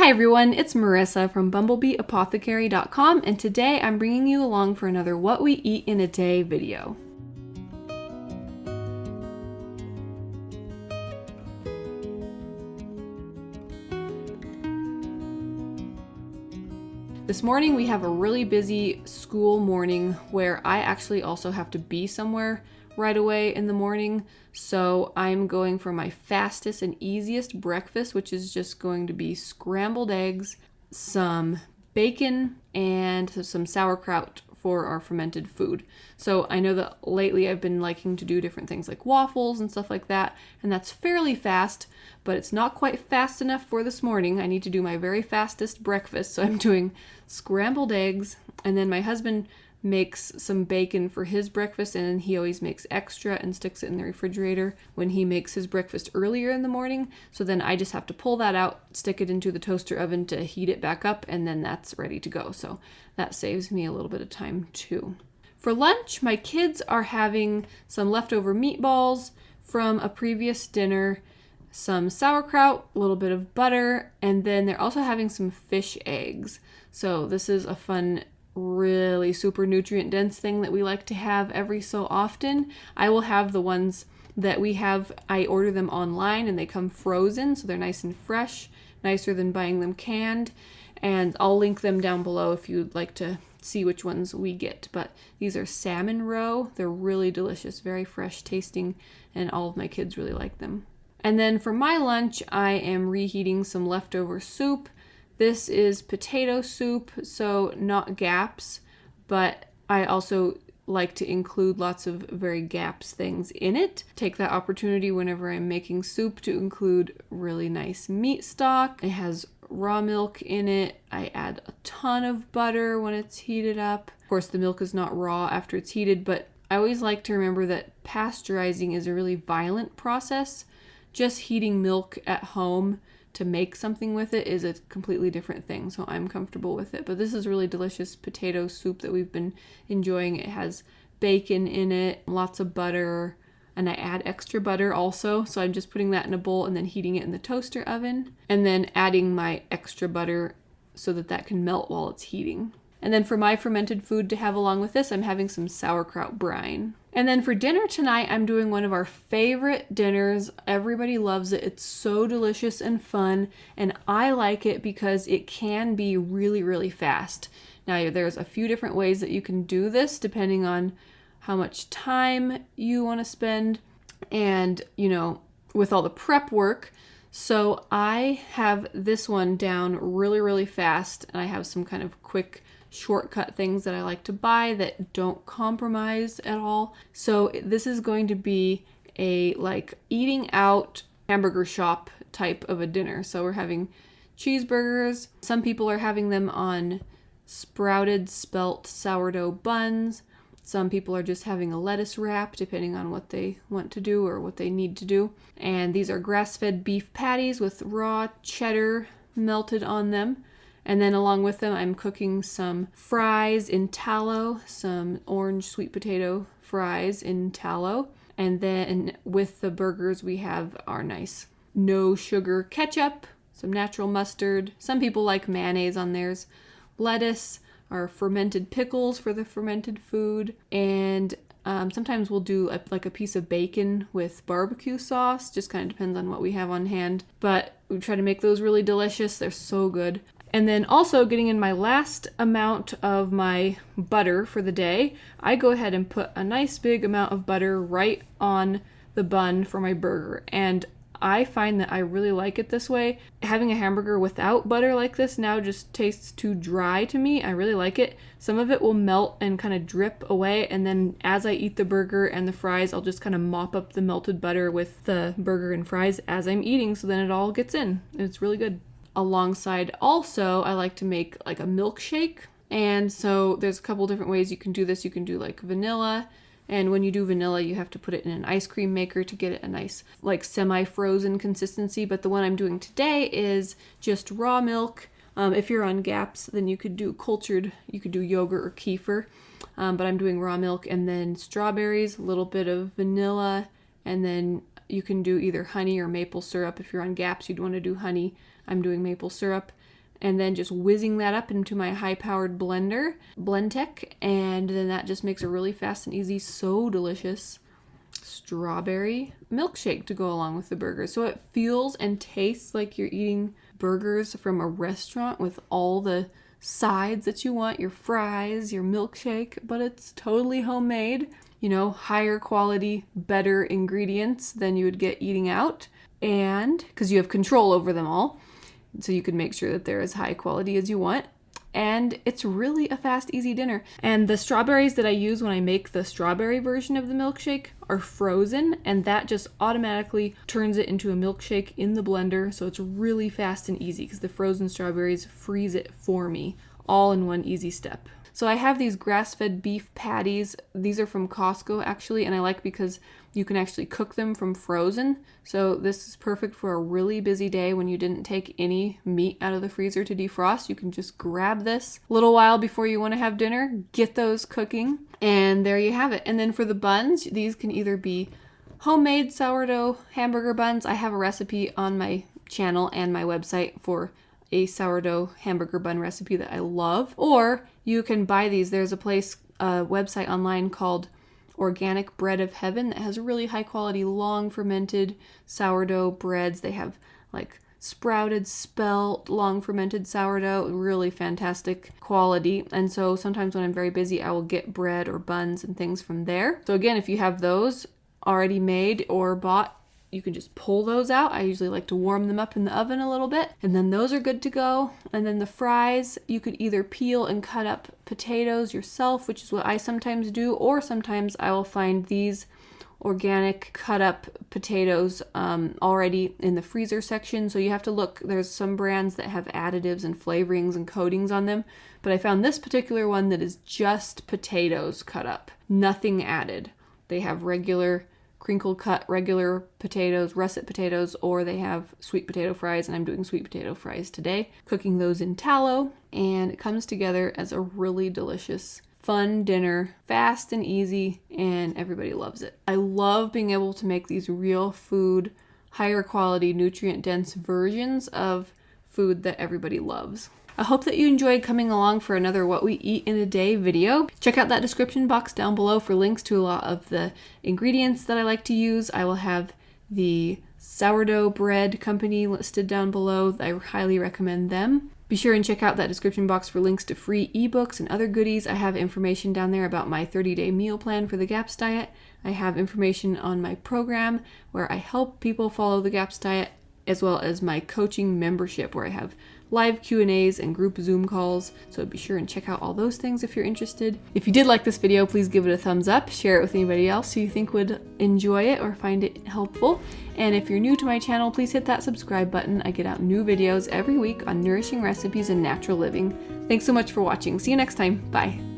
Hi everyone, it's Marisa from bumblebeeapothecary.com, and today I'm bringing you along for another What We Eat in a Day video. This morning we have a really busy school morning where I actually also have to be somewhere right away in the morning. So I'm going for my fastest and easiest breakfast, which is just going to be scrambled eggs, some bacon, and some sauerkraut for our fermented food. So I know that lately I've been liking to do different things like waffles and stuff like that, and that's fairly fast, but it's not quite fast enough for this morning. I need to do my very fastest breakfast, so I'm doing scrambled eggs, and then my husband makes some bacon for his breakfast, and then he always makes extra and sticks it in the refrigerator when he makes his breakfast earlier in the morning. So then I just have to pull that out, stick it into the toaster oven to heat it back up, and then that's ready to go. So that saves me a little bit of time too. For lunch, my kids are having some leftover meatballs from a previous dinner, some sauerkraut, a little bit of butter, and then they're also having some fish eggs. So this is a fun, really super nutrient dense thing that we like to have every so often. I will have the ones that we have, I order them online and they come frozen, so they're nice and fresh, nicer than buying them canned. And I'll link them down below if you'd like to see which ones we get. But these are salmon roe. They're really delicious, very fresh tasting, and all of my kids really like them. And then for my lunch, I am reheating some leftover soup. This is potato soup, so not gaps, but I also like to include lots of very gaps things in it. Take that opportunity whenever I'm making soup to include really nice meat stock. It has raw milk in it. I add a ton of butter when it's heated up. Of course, the milk is not raw after it's heated, but I always like to remember that pasteurizing is a really violent process. Just heating milk at home to make something with it is a completely different thing, so I'm comfortable with it. But this is really delicious potato soup that we've been enjoying. It has bacon in it, lots of butter, and I add extra butter also, so I'm just putting that in a bowl and then heating it in the toaster oven, and then adding my extra butter so that that can melt while it's heating. And then for my fermented food to have along with this, I'm having some sauerkraut brine. And then for dinner tonight, I'm doing one of our favorite dinners. Everybody loves it. It's so delicious and fun, and I like it because it can be really, really fast. Now, there's a few different ways that you can do this depending on how much time you want to spend and, with all the prep work. So I have this one down really, really fast, and I have some kind of quick shortcut things that I like to buy that don't compromise at all. So this is going to be a eating out hamburger shop type of a dinner. So we're having cheeseburgers. Some people are having them on sprouted spelt sourdough buns. Some people are just having a lettuce wrap, depending on what they want to do or what they need to do. And these are grass-fed beef patties with raw cheddar melted on them. And then along with them, I'm cooking some fries in tallow, some orange sweet potato fries in tallow. And then with the burgers, we have our nice no sugar ketchup, some natural mustard. Some people like mayonnaise on theirs, lettuce, our fermented pickles for the fermented food, and sometimes we'll do a piece of bacon with barbecue sauce. Just kind of depends on what we have on hand. But we try to make those really delicious. They're so good. And then also getting in my last amount of my butter for the day, I go ahead and put a nice big amount of butter right on the bun for my burger. And I find that I really like it this way. Having a hamburger without butter like this now just tastes too dry to me. I really like it. Some of it will melt and kind of drip away, and then as I eat the burger and the fries, I'll just kind of mop up the melted butter with the burger and fries as I'm eating, so then it all gets in. It's really good. Alongside also, I like to make a milkshake. And so there's a couple different ways you can do this. You can do vanilla. And when you do vanilla, you have to put it in an ice cream maker to get it a nice semi-frozen consistency. But the one I'm doing today is just raw milk. If you're on GAPS, then you could do yogurt or kefir. But I'm doing raw milk and then strawberries, a little bit of vanilla, and then you can do either honey or maple syrup. If you're on GAPS, you'd want to do honey. I'm doing maple syrup. and then just whizzing that up into my high-powered blender, Blendtec, and then that just makes a really fast and easy, so delicious strawberry milkshake to go along with the burger. So it feels and tastes like you're eating burgers from a restaurant with all the sides that you want, your fries, your milkshake, but it's totally homemade, you know, higher quality, better ingredients than you would get eating out, and because you have control over them all, so you can make sure that they're as high quality as you want. And it's really a fast, easy dinner. And the strawberries that I use when I make the strawberry version of the milkshake are frozen, and that just automatically turns it into a milkshake in the blender. So it's really fast and easy because the frozen strawberries freeze it for me, all in one easy step. So I have these grass-fed beef patties. These are from Costco actually, and I like because you can actually cook them from frozen. So this is perfect for a really busy day when you didn't take any meat out of the freezer to defrost. You can just grab this a little while before you want to have dinner, get those cooking, and there you have it. And then for the buns, these can either be homemade sourdough hamburger buns. I have a recipe on my channel and my website for a sourdough hamburger bun recipe that I love. Or you can buy these. There's a website online called Organic Bread of Heaven that has really high quality, long fermented sourdough breads. They have like sprouted, spelt, long fermented sourdough, really fantastic quality. And so sometimes when I'm very busy, I will get bread or buns and things from there. So again, if you have those already made or bought, you can just pull those out. I usually like to warm them up in the oven a little bit, and then those are good to go. And then the fries, you could either peel and cut up potatoes yourself, which is what I sometimes do, or sometimes I will find these organic cut up potatoes already in the freezer section. So you have to look. There's some brands that have additives and flavorings and coatings on them, but I found this particular one that is just potatoes cut up, nothing added. They have regular crinkle cut regular potatoes, russet potatoes, or they have sweet potato fries, and I'm doing sweet potato fries today, cooking those in tallow, and it comes together as a really delicious, fun dinner, fast and easy, and everybody loves it. I love being able to make these real food, higher quality, nutrient dense versions of food that everybody loves. I hope that you enjoyed coming along for another What We Eat in a Day video. Check out that description box down below for links to a lot of the ingredients that I like to use. I will have the sourdough bread company listed down below. I highly recommend them. Be sure and check out that description box for links to free ebooks and other goodies. I have information down there about my 30-day meal plan for the GAPS diet. I have information on my program where I help people follow the GAPS diet, as well as my coaching membership where I have live Q&As and group Zoom calls. So be sure and check out all those things if you're interested. If you did like this video, please give it a thumbs up, share it with anybody else who you think would enjoy it or find it helpful. And if you're new to my channel, please hit that subscribe button. I get out new videos every week on nourishing recipes and natural living. Thanks so much for watching. See you next time. Bye.